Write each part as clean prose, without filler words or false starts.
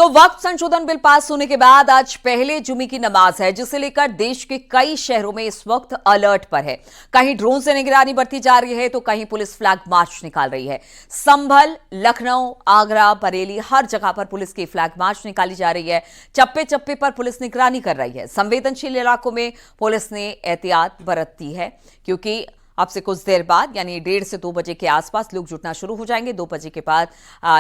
तो वक्फ संशोधन bill pass होने के बाद आज पहले जुमे की नमाज है, जिसे लेकर देश के कई शहरों में इस वक्त अलर्ट पर है। कहीं ड्रोन से निगरानी बढ़ती जा रही है तो कहीं पुलिस फ्लैग मार्च निकाल रही है। संभल, लखनऊ, आगरा, बरेली, हर जगह पर पुलिस की फ्लैग मार्च निकाली जा रही है। चप्पे चप्पे पर पुलिस निगरानी कर रही है। संवेदनशील इलाकों में पुलिस ने एहतियात बरती है, क्योंकि अब से कुछ देर बाद यानी 1:30 से 2 बजे के आसपास लोग जुटना शुरू हो जाएंगे। 2 बजे के बाद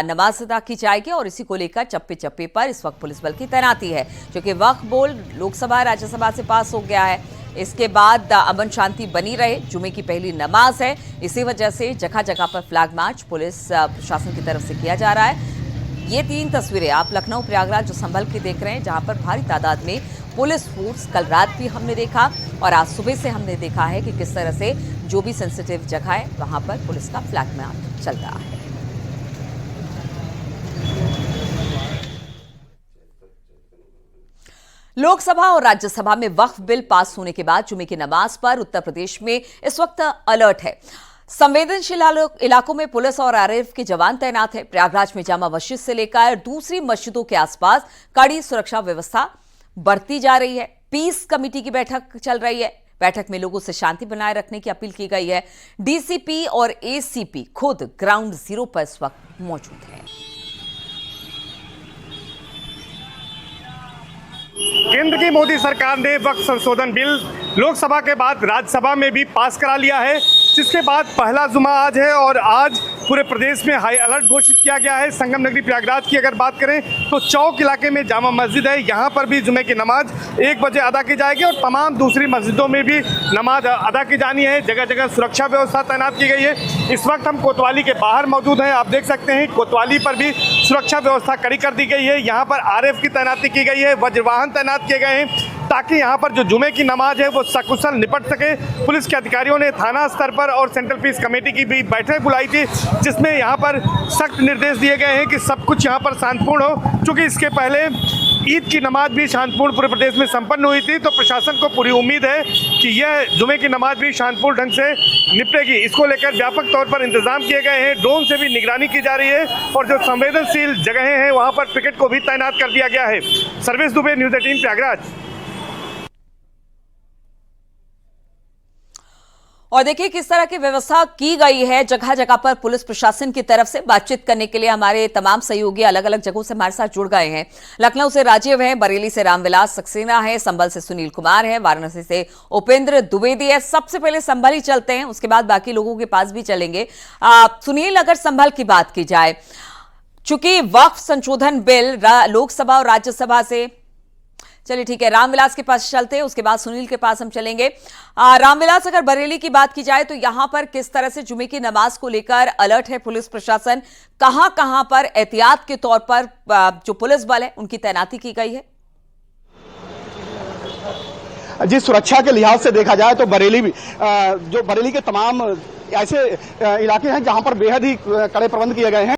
नमाज अदा की जाएगी और इसी को लेकर चप्पे चप्पे पर इस वक्त पुलिस बल की तैनाती है, क्योंकि वक्फ बोर्ड लोकसभा राज्यसभा से पास हो गया है। इसके बाद अमन शांति बनी रहे, जुमे की पहली नमाज है, इसी वजह से जगह जगह पर फ्लैग मार्च पुलिस प्रशासन की तरफ से किया जा रहा है। ये 3 तस्वीरें आप लखनऊ, प्रयागराज जो संभल के देख रहे हैं, जहां पर भारी तादाद में पुलिस फोर्स कल रात भी हमने देखा और आज सुबह से हमने देखा है कि किस तरह से जो भी सेंसिटिव जगह है वहां पर पुलिस का फ्लैग मार्च चल रहा है। लोकसभा और राज्यसभा में वक्फ बिल पास होने के बाद जुमे की नमाज पर उत्तर प्रदेश में इस वक्त अलर्ट है। संवेदनशील इलाकों में पुलिस और आरएएफ के जवान तैनात है। प्रयागराज में जामा मस्जिद से लेकर दूसरी मस्जिदों के आसपास कड़ी सुरक्षा व्यवस्था बढ़ती जा रही है। पीस कमेटी की बैठक चल रही है। बैठक में लोगों से शांति बनाए रखने की अपील की गई है। डीसीपी और एसीपी खुद ग्राउंड जीरो पर इस वक्त मौजूद हैं। केंद्र की मोदी सरकार ने वक्फ संशोधन बिल लोकसभा के बाद राज्यसभा में भी पास करा लिया है, जिसके बाद पहला जुमा आज है और आज पूरे प्रदेश में हाई अलर्ट घोषित किया गया है। संगम नगरी प्रयागराज की अगर बात करें तो चौक इलाके में जामा मस्जिद है, यहाँ पर भी जुमे की नमाज 1 बजे अदा की जाएगी और तमाम दूसरी मस्जिदों में भी नमाज अदा की जानी है। जगह जगह सुरक्षा व्यवस्था तैनात की गई है। इस वक्त हम कोतवाली के बाहर मौजूद हैं। आप देख सकते हैं कोतवाली पर भी सुरक्षा व्यवस्था कड़ी कर दी गई है। यहाँ पर आरएएफ की तैनाती की गई है, वज्रवाहन तैनात किए गए हैं, ताकि यहाँ पर जो जुमे की नमाज है वो सकुशल निपट सके। पुलिस के अधिकारियों ने थाना स्तर पर और सेंट्रल पीस कमेटी की भी बैठक बुलाई थी, जिसमें यहाँ पर सख्त निर्देश दिए गए हैं कि सब कुछ यहाँ पर शांतिपूर्ण हो। चूँकि इसके पहले ईद की नमाज भी शांतिपूर्ण पूरे प्रदेश में संपन्न हुई थी, तो प्रशासन को पूरी उम्मीद है कि यह जुमे की नमाज भी शांतिपूर्ण ढंग से निपटेगी। इसको लेकर व्यापक तौर पर इंतजाम किए गए हैं। ड्रोन से भी निगरानी की जा रही है और जो संवेदनशील जगहें हैं वहाँ पर पिकेट को भी तैनात कर दिया गया है। सर्वेश दुबे, न्यूज़ 18 प्रयागराज। और देखिए किस तरह की व्यवस्था की गई है जगह जगह पर पुलिस प्रशासन की तरफ से। बातचीत करने के लिए हमारे तमाम सहयोगी अलग अलग जगहों से हमारे साथ जुड़ गए हैं। लखनऊ से राजीव है, बरेली से रामविलास सक्सेना है, संभल से सुनील कुमार है, वाराणसी से उपेंद्र द्विवेदी है। सबसे पहले संभल ही चलते हैं, उसके बाद बाकी लोगों के पास भी चलेंगे। सुनील, अगर संभल की बात की जाए, चूंकि वक्फ संशोधन बिल लोकसभा और राज्यसभा से, चलिए ठीक है, रामविलास के पास चलते हैं, उसके बाद सुनील के पास हम चलेंगे। रामविलास, अगर बरेली की बात की जाए तो यहां पर किस तरह से जुमे की नमाज को लेकर अलर्ट है पुलिस प्रशासन? कहां कहां पर एहतियात के तौर पर जो पुलिस बल है उनकी तैनाती की गई है? जी, सुरक्षा के लिहाज से देखा जाए तो बरेली के तमाम ऐसे इलाके हैं जहां पर बेहद ही कड़े प्रबंध किए गए हैं।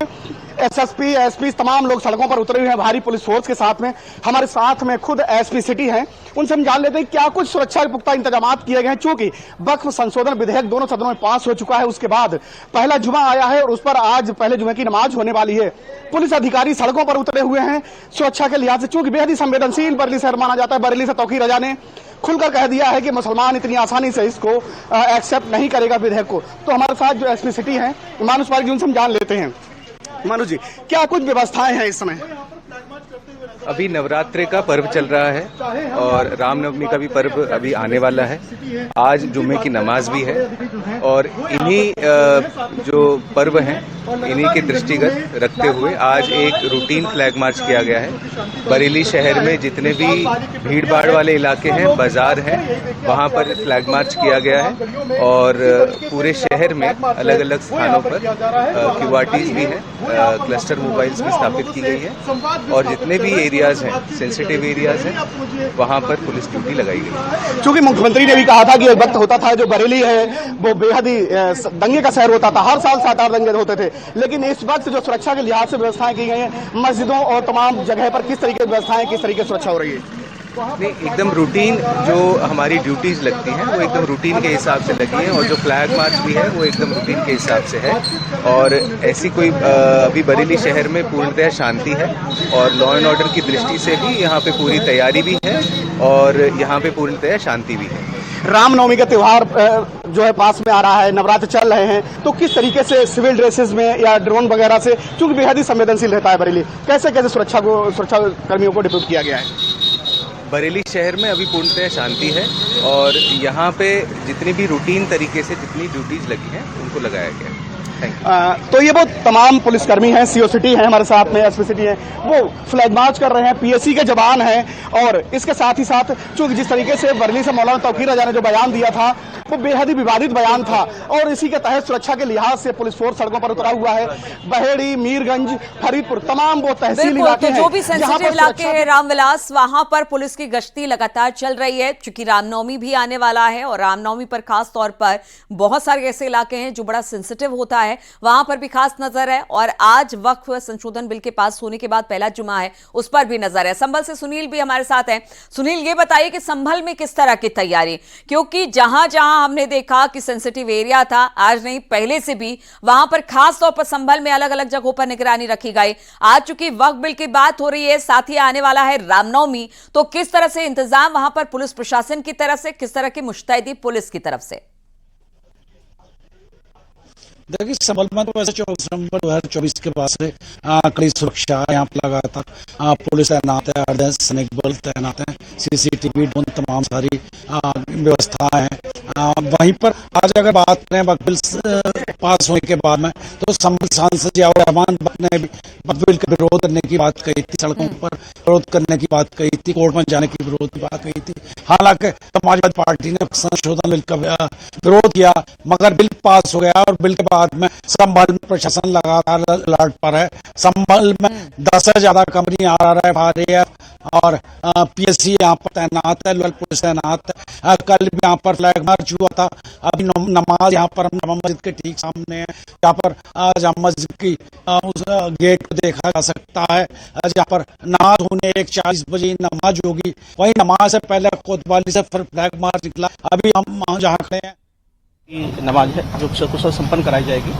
एसएसपी, एसपी तमाम लोग सड़कों पर उतरे हुए हैं भारी पुलिस फोर्स के साथ में। हमारे साथ में खुद एसपी सिटी हैं, उनसे हम जान लेते हैं क्या कुछ सुरक्षा के पुख्ता इंतजाम किए गए हैं। चूंकि वक्फ संशोधन विधेयक दोनों सदनों में पास हो चुका है, उसके बाद पहला जुमा आया है और उस पर आज पहले जुमे की नमाज होने वाली है। पुलिस अधिकारी सड़कों पर उतरे हुए हैं सुरक्षा के लिहाज से, चूंकि बेहद ही संवेदनशील बरेली शहर माना जाता है। बरेली से तौकीर रजा ने खुलकर कह दिया है कि मुसलमान इतनी आसानी से इसको एक्सेप्ट नहीं करेगा विधेयक को। तो हमारे साथ जो एसपी सिटी हैं मानुष पारिक जी, उनसे हम जान लेते हैं। मानुष जी, क्या कुछ व्यवस्थाएं हैं इस समय? अभी नवरात्रि का पर्व चल रहा है और रामनवमी का भी पर्व अभी आने वाला है। आज जुम्मे की नमाज भी है और इन्हीं जो पर्व हैं इन्हीं के दृष्टिगत रखते हुए आज एक रूटीन फ्लैग मार्च किया गया है। बरेली शहर में जितने भी भीड़ भाड़ वाले इलाके हैं, बाजार हैं, वहाँ पर फ्लैग मार्च किया गया है और पूरे शहर में अलग अलग स्थानों पर क्यूआरटीज भी हैं, क्लस्टर मोबाइल्स भी स्थापित की गई है और जितने भी एरियाज हैं, सेंसिटिव एरियाज हैं, वहाँ पर पुलिस ड्यूटी लगाई गई। चूंकि मुख्यमंत्री ने भी कहा था कि एक वक्त होता था जो बरेली है वो बेहद ही दंगे का शहर होता था, हर साल 7-8 दंगे होते थे, लेकिन इस वक्त जो सुरक्षा के लिहाज से व्यवस्थाएं की गई हैं मस्जिदों और तमाम जगह पर, किस तरीके की व्यवस्थाएं, किस तरीके की सुरक्षा हो रही है? नहीं, एकदम रूटीन जो हमारी ड्यूटीज़ लगती हैं वो एकदम रूटीन के हिसाब से लगी हैं, और जो फ्लैग मार्च भी है वो एकदम रूटीन के हिसाब से है। और ऐसी कोई अभी बरेली शहर में पूर्णतः शांति है, और लॉ एंड ऑर्डर की दृष्टि से भी यहाँ पे पूरी तैयारी भी है, और यहाँ पे पूर्णतः शांति भी है। रामनवमी का त्योहार जो है पास में आ रहा है, नवरात्र चल रहे हैं, तो किस तरीके से सिविल ड्रेसेस में या ड्रोन वगैरह से, क्योंकि बेहद ही संवेदनशील रहता है बरेली, कैसे कैसे सुरक्षा कर्मियों को डिप्यूट किया गया है? बरेली शहर में अभी पूर्णतः शांति है, और यहाँ पे जितनी भी रूटीन तरीके से जितनी ड्यूटीज लगी हैं उनको लगाया गया है। Thank you. तो ये वो तमाम पुलिसकर्मी हैं, सीओ सिटी हैं हमारे साथ में, एसपी सिटी हैं, वो फ्लैग मार्च कर रहे हैं, पीएससी के जवान हैं, और इसके साथ ही साथ चूंकि जिस तरीके से बरेली से मौलाना तौकीर रजा ने जो बयान दिया था वो बेहद ही विवादित बयान था, और इसी के तहत सुरक्षा के लिहाज से पुलिस फोर्स सड़कों पर उतरा हुआ है। बहेड़ी, मीरगंज, फरीदपुर, तमाम वो तहसील इलाके हैं, जो भी सेंसिटिव इलाके हैं रामविलास, वहां पर पुलिस की गश्ती लगातार चल रही है, क्योंकि रामनवमी भी आने वाला है, और रामनवमी पर खास तौर पर बहुत सारे ऐसे इलाके हैं जो बड़ा सेंसिटिव होता है, वहां पर भी खास नजर है। और आज वक्फ संशोधन बिल के पास होने के बाद पहला जुमा है, उस पर भी नजर है। संभल से सुनील भी हमारे साथ हैं। सुनील, ये बताइए कि संभल में किस तरह की तैयारी, क्योंकि जहां जहां हमने देखा कि सेंसिटिव एरिया था, आज नहीं पहले से भी वहां पर खास तौर पर संभल में अलग अलग जगहों पर निगरानी रखी गई। आज चूंकि वक्फ बिल की बात हो रही है, साथ ही आने वाला है रामनवमी, तो किस तरह से इंतजाम वहां पर पुलिस प्रशासन की तरफ से, किस तरह की मुस्तैदी पुलिस की तरफ से? देखिए, संभल में तो वैसे 24 नवंबर 2024 के बाद से कड़ी सुरक्षा यहाँ पर लगातार पुलिस तैनात है, अर्धसैनिक बल तैनात है, सीसीटीवी ड्रोन, तमाम सारी व्यवस्थाएं हैं। वहीं पर आज अगर बात करें वक्फ बिल पास होने के बाद में, तो संभल सांसद जियाउर रहमान ने भी वक्फ बिल का विरोध करने की बात कही थी, सड़कों पर विरोध करने की बात कही थी, कोर्ट में जाने की विरोध की बात कही थी। हालांकि समाजवादी पार्टी ने संशोधन बिल का विरोध किया, मगर बिल पास हो गया, और बिल के बाद में संभल में प्रशासन लगातार अलर्ट पर है। संभल में 10 से ज्यादा कंपनी RRF, RAF और पीएससी यहाँ पर तैनात है, लोकल पुलिस तैनात है। कल भी यहाँ पर फ्लैग मार्च हुआ था। अभी नमाज यहाँ पर हम मस्जिद के ठीक सामने है, यहाँ पर जामा मस्जिद की उस गेट को देखा जा सकता है। यहाँ पर नमाज होने 1:40 बजे नमाज होगी, वही नमाज से पहले कोतवाली से फिर फ्लैग मार्च निकला। अभी हम जहाँ खड़े हैं नमाज है जो सकुशल संपन्न कराई जाएगी,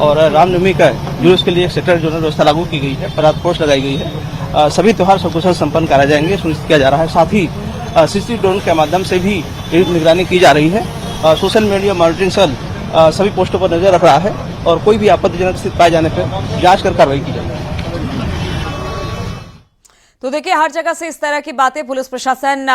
और रामनवमी का जुलूस के लिए सेक्टर जोनल व्यवस्था लागू की गई है, परात फोर्स लगाई गई है। सभी त्यौहार सकुशल संपन्न कराए जाएंगे, सुनिश्चित किया जा रहा है। साथ ही सीसीटीवी ड्रोन के माध्यम से भी निगरानी की जा रही है। सोशल मीडिया मॉनिटरिंग सेल सभी पोस्टों पर नजर रख रहा है, और कोई भी आपत्तिजनक स्थिति पाए जाने पर जांच कर कार्रवाई की जाएगी। तो देखिए, हर जगह से इस तरह की बातें, पुलिस प्रशासन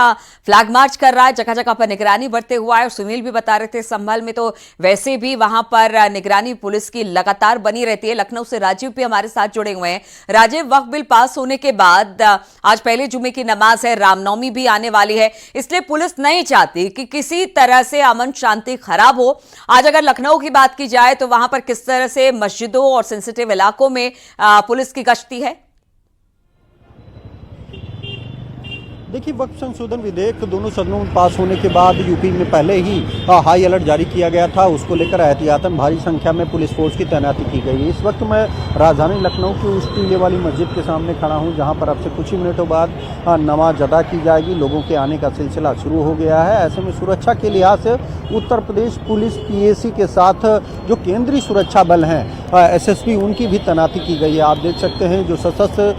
फ्लैग मार्च कर रहा है, जगह जगह पर निगरानी बढ़ते हुआ है। और सुनील भी बता रहे थे संभल में तो वैसे भी वहां पर निगरानी पुलिस की लगातार बनी रहती है। लखनऊ से राजीव भी हमारे साथ जुड़े हुए हैं। राजीव, वक्फ बिल पास होने के बाद आज पहले जुमे की नमाज है, रामनवमी भी आने वाली है, इसलिए पुलिस नहीं चाहती कि किसी तरह से अमन शांति खराब हो। आज अगर लखनऊ की बात की जाए तो वहां पर किस तरह से मस्जिदों और सेंसिटिव इलाकों में पुलिस की गश्ती है? देखिए, वक्फ संशोधन विधेयक दोनों सदनों में पास होने के बाद यूपी में पहले ही हाई अलर्ट जारी किया गया था। उसको लेकर एहतियातन भारी संख्या में पुलिस फोर्स की तैनाती की गई है। इस वक्त मैं राजधानी लखनऊ की उस टीले वाली मस्जिद के सामने खड़ा हूं, जहां पर अब से कुछ ही मिनटों बाद नमाज अदा की जाएगी। लोगों के आने का सिलसिला शुरू हो गया है। ऐसे में सुरक्षा के लिहाज से उत्तर प्रदेश पुलिस पीएसी के साथ जो केंद्रीय सुरक्षा बल हैं, एसएसबी, उनकी भी तैनाती की गई है। आप देख सकते हैं जो सशस्त्र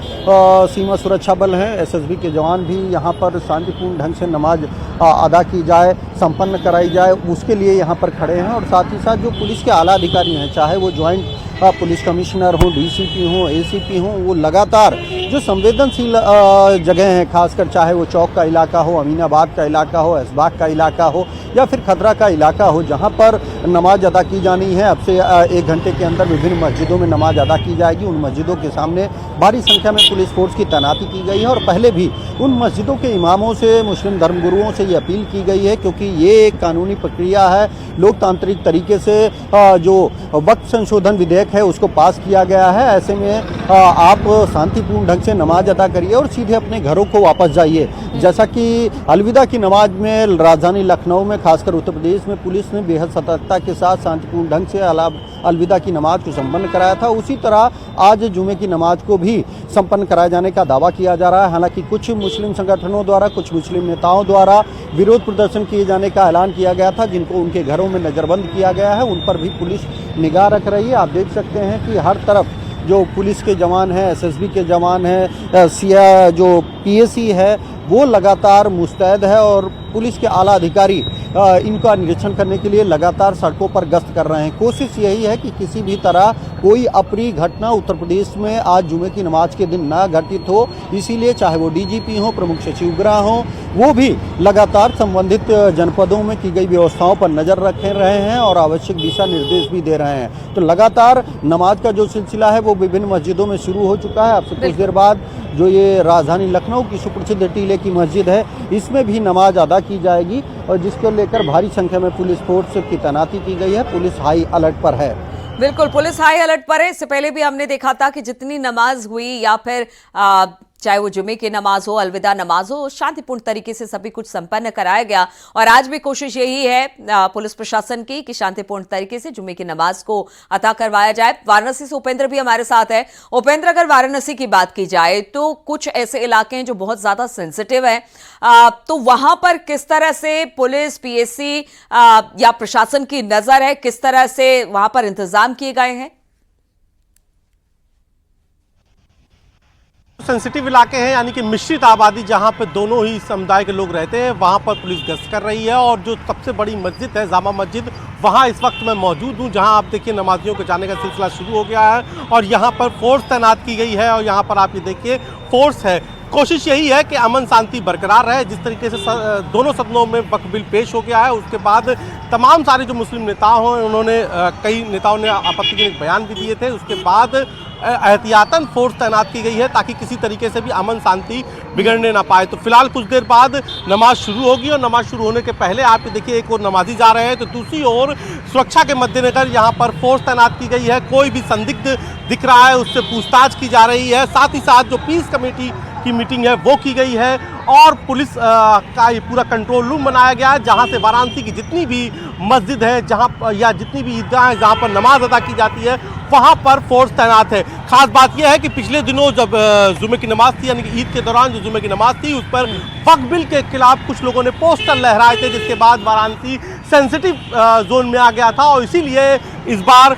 सीमा सुरक्षा बल हैं, एसएसबी के जवान भी यहाँ पर शांतिपूर्ण ढंग से नमाज अदा की जाए, संपन्न कराई जाए, उसके लिए यहाँ पर खड़े हैं। और साथ ही साथ जो पुलिस के आला अधिकारी हैं, चाहे वो ज्वाइंट पुलिस कमिश्नर हो, डीसीपी हो, एसीपी हो, वो लगातार जो संवेदनशील जगह हैं, खासकर चाहे वो चौक का इलाका हो, अमीनाबाद का इलाका हो, ऐशबाग का इलाका हो, या फिर खदरा का इलाका हो, जहां पर नमाज अदा की जानी है। अब से 1 घंटे के अंदर विभिन्न मस्जिदों में नमाज अदा की जाएगी। उन मस्जिदों के सामने भारी संख्या में पुलिस फोर्स की तैनाती की गई है। और पहले भी उन मस्जिदों के इमामों से, मुस्लिम धर्मगुरुओं से ये अपील की गई है, क्योंकि ये एक कानूनी प्रक्रिया है। लोकतांत्रिक तरीके से जो वक्फ संशोधन विधेयक है उसको पास किया गया है। ऐसे में आप शांतिपूर्ण ढंग से नमाज अदा करिए और सीधे अपने घरों को वापस जाइए। जैसा कि अलविदा की नमाज में राजधानी लखनऊ में, खासकर उत्तर प्रदेश में, पुलिस ने बेहद सतर्कता के साथ शांतिपूर्ण ढंग से अलविदा की नमाज को संपन्न कराया था, उसी तरह आज जुमे की नमाज को भी संपन्न कराए जाने का दावा किया जा रहा है। हालांकि कुछ मुस्लिम संगठनों द्वारा, कुछ मुस्लिम नेताओं द्वारा विरोध प्रदर्शन किए जाने का ऐलान किया गया था, जिनको उनके घरों में नजरबंद किया गया है। उन पर भी पुलिस निगाह रख रही है। आप देख सकते हैं कि हर तरफ जो पुलिस के जवान हैं, एसएसबी के जवान हैं, जो पीएसी है वो लगातार मुस्तैद है और पुलिस के आला अधिकारी इनका निरीक्षण करने के लिए लगातार सड़कों पर गश्त कर रहे हैं। कोशिश यही है कि किसी भी तरह कोई अप्रिय घटना उत्तर प्रदेश में आज जुमे की नमाज के दिन ना घटित हो, इसीलिए चाहे वो डीजीपी हो, प्रमुख सचिव गृह हो, वो भी लगातार संबंधित जनपदों में की गई व्यवस्थाओं पर नजर रख रहे हैं और आवश्यक दिशा निर्देश भी दे रहे हैं। तो लगातार नमाज का जो सिलसिला है वो विभिन्न मस्जिदों में शुरू हो चुका है। अब से कुछ देर बाद जो ये राजधानी लखनऊ की सुप्रसिद्ध टीले की मस्जिद है, इसमें भी नमाज अदा की जाएगी और जिसको लेकर भारी संख्या में पुलिस फोर्स की तैनाती की गई है। पुलिस हाई अलर्ट पर है। बिल्कुल, पुलिस हाई अलर्ट पर है। इससे पहले भी हमने देखा था कि जितनी नमाज हुई या फिर चाहे वो जुमे की नमाज हो, अलविदा नमाज हो, शांतिपूर्ण तरीके से सभी कुछ संपन्न कराया गया। और आज भी कोशिश यही है पुलिस प्रशासन की कि शांतिपूर्ण तरीके से जुमे की नमाज को अदा करवाया जाए। वाराणसी से उपेंद्र भी हमारे साथ है। उपेंद्र, अगर वाराणसी की बात की जाए तो कुछ ऐसे इलाके हैं जो बहुत ज्यादा सेंसिटिव है, तो वहां पर किस तरह से पुलिस, पीएसी या प्रशासन की नजर है, किस तरह से वहां पर इंतजाम किए गए हैं? सेंसिटिव इलाके हैं, यानी कि मिश्रित आबादी जहां पर दोनों ही समुदाय के लोग रहते हैं, वहां पर पुलिस गश्त कर रही है। और जो सबसे बड़ी मस्जिद है, जामा मस्जिद, वहां इस वक्त मैं मौजूद हूं, जहां आप देखिए नमाजियों के जाने का सिलसिला शुरू हो गया है और यहां पर फोर्स तैनात की गई है। और यहां पर आप ये देखिए फोर्स है। कोशिश यही है कि अमन शांति बरकरार रहे। जिस तरीके से दोनों सदनों में वक्फ बिल पेश हो गया है, उसके बाद तमाम सारे जो मुस्लिम नेता हों, उन्होंने कई नेताओं ने आपत्तिजनक बयान भी दिए थे। उसके बाद एहतियातन फोर्स तैनात की गई है ताकि किसी तरीके से भी अमन शांति बिगड़ने ना पाए। तो फिलहाल कुछ देर बाद नमाज शुरू होगी और नमाज शुरू होने के पहले आप देखिए एक और नमाजी जा रहे हैं, तो दूसरी ओर सुरक्षा के मद्देनजर यहाँ पर फोर्स तैनात की गई है। कोई भी संदिग्ध दिख रहा है उससे पूछताछ की जा रही है। साथ ही साथ जो पीस कमेटी की मीटिंग है वो की गई है और पुलिस का ये पूरा कंट्रोल रूम बनाया गया है, जहां से वाराणसी की जितनी भी मस्जिद है जहां या जितनी भी ईदगाह है जहां पर नमाज अदा की जाती है, वहां पर फोर्स तैनात है। खास बात यह है कि पिछले दिनों जब जुमे की नमाज थी, यानी कि ईद के दौरान जो जुमे की नमाज थी, उस पर वक्फ बिल के खिलाफ कुछ लोगों ने पोस्टर लहराए थे, जिसके बाद वाराणसी सेंसिटिव जोन में आ गया था और इसीलिए इस बार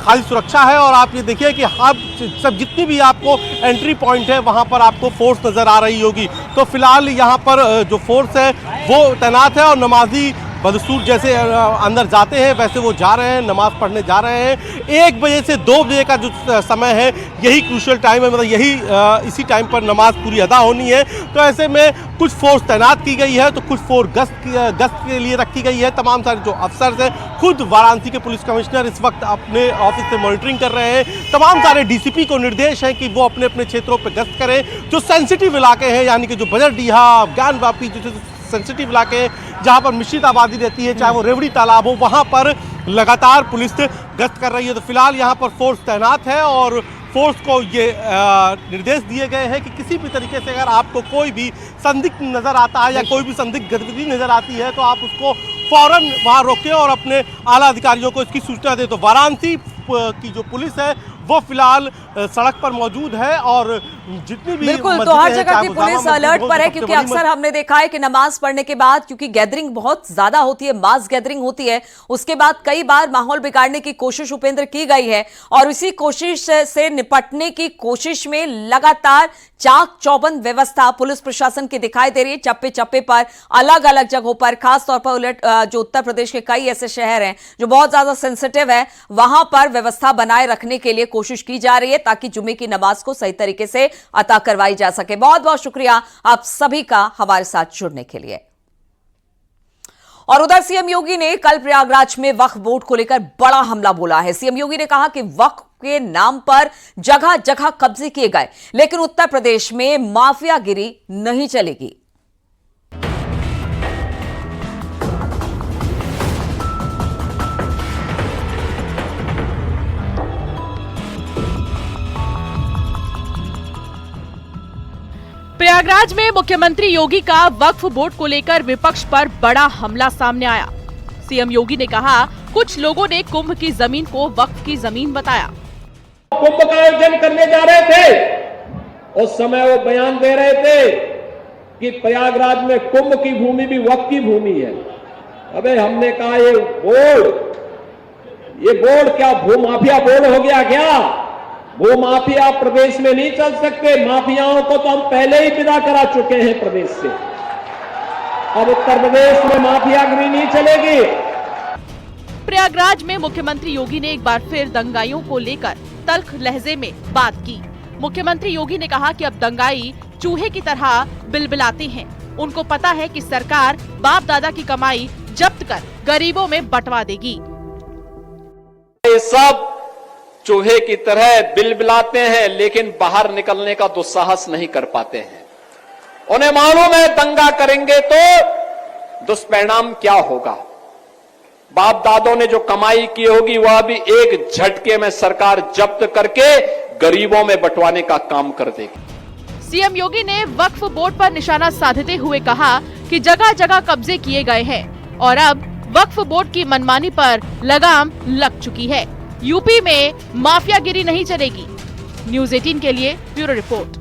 खाली सुरक्षा है। और आप ये देखिए कि आप सब जितनी भी आपको एंट्री पॉइंट है वहां पर आपको फोर्स नजर आ रही होगी। तो फिलहाल यहाँ पर जो फोर्स है वो तैनात है और नमाजी बदस्तूर जैसे अंदर जाते हैं वैसे वो जा रहे हैं, नमाज पढ़ने जा रहे हैं। 1 बजे से 2 बजे का जो समय है यही क्रूशियल टाइम है, मतलब यही इसी टाइम पर नमाज पूरी अदा होनी है। तो ऐसे में कुछ फोर्स तैनात की गई है, तो कुछ फोर्स गश्त के लिए रखी गई है। तमाम सारे जो अफसर हैं, खुद वाराणसी के पुलिस कमिश्नर इस वक्त अपने ऑफिस से मॉनिटरिंग कर रहे हैं। तमाम सारे डीसीपी को निर्देश है कि वो अपने अपने क्षेत्रों पर गश्त करें। जो सेंसिटिव इलाके हैं, यानी कि जो बजरडीहा, ज्ञानवापी, जो सेंसिटिव इलाके हैं जहां पर मिश्रित आबादी रहती है, चाहे वो रेवड़ी तालाब हो, वहां पर लगातार पुलिस गश्त कर रही है। तो फिलहाल यहां पर फोर्स तैनात है और फोर्स को ये निर्देश दिए गए हैं कि किसी भी तरीके से अगर आपको कोई भी संदिग्ध नजर आता है या कोई भी संदिग्ध गतिविधि नजर आती है तो आप उसको फौरन वहां रोकें और अपने आला अधिकारियों को इसकी सूचना दें। तो वाराणसी की जो पुलिस है वो फिलहाल सड़क पर मौजूद है और जितनी भी बिल्कुल, तो हर जगह की पुलिस अलर्ट पर है, क्योंकि अक्सर हमने देखा है कि नमाज पढ़ने के बाद, क्योंकि गैदरिंग बहुत ज्यादा होती है, मास गैदरिंग होती है, उसके बाद कई बार माहौल बिगाड़ने की कोशिश उपेंद्र की गई है और इसी कोशिश से निपटने की कोशिश में लगातार चाक चौबंद व्यवस्था पुलिस प्रशासन की दिखाई दे रही है। चप्पे चप्पे पर, अलग अलग जगहों पर, खासतौर पर जो उत्तर प्रदेश के कई ऐसे शहर हैं जो बहुत ज्यादा सेंसिटिव है, वहां पर व्यवस्था बनाए रखने के लिए कोशिश की जा रही है ताकि जुमे की नमाज को सही तरीके से अता करवाई जा सके। बहुत बहुत शुक्रिया आप सभी का हमारे साथ जुड़ने के लिए। और उधर सीएम योगी ने कल प्रयागराज में वक्फ बोर्ड को लेकर बड़ा हमला बोला है। सीएम योगी ने कहा कि वक्फ के नाम पर जगह जगह कब्जे किए गए, लेकिन उत्तर प्रदेश में माफियागिरी नहीं चलेगी। प्रयागराज में मुख्यमंत्री योगी का वक्फ बोर्ड को लेकर विपक्ष पर बड़ा हमला सामने आया। सीएम योगी ने कहा, कुछ लोगों ने कुंभ की जमीन को वक्फ की जमीन बताया। कुंभ का आयोजन करने जा रहे थे, उस समय वो बयान दे रहे थे कि प्रयागराज में कुंभ की भूमि भी वक्फ की भूमि है। अबे हमने कहा ये बोर्ड क्या भूमाफिया बोर्ड हो गया क्या? भूमाफिया प्रदेश में नहीं चल सकते। माफियाओं को तो हम पहले ही विदा करा चुके हैं प्रदेश से। अब उत्तर प्रदेश में माफियागिरी नहीं चलेगी। प्रयागराज में मुख्यमंत्री योगी ने एक बार फिर दंगाइयों को लेकर तल्ख लहजे में बात की। मुख्यमंत्री योगी ने कहा कि अब दंगाई चूहे की तरह बिलबिलाते हैं। उनको पता है कि सरकार बाप दादा की कमाई जब्त कर गरीबों में बंटवा देगी। ये सब चूहे की तरह बिलबिलाते हैं, लेकिन बाहर निकलने का दुस्साहस नहीं कर पाते हैं। उन्हें मालूम है दंगा करेंगे तो दुष्परिणाम क्या होगा। बाप दादों ने जो कमाई की होगी वह भी एक झटके में सरकार जब्त करके गरीबों में बंटवाने का काम कर देगी। सीएम योगी ने वक्फ बोर्ड पर निशाना साधते हुए कहा कि जगह जगह कब्जे किए गए हैं और अब वक्फ बोर्ड की मनमानी पर लगाम लग चुकी है। यूपी में माफियागिरी नहीं चलेगी। न्यूज़ 18 के लिए ब्यूरो रिपोर्ट।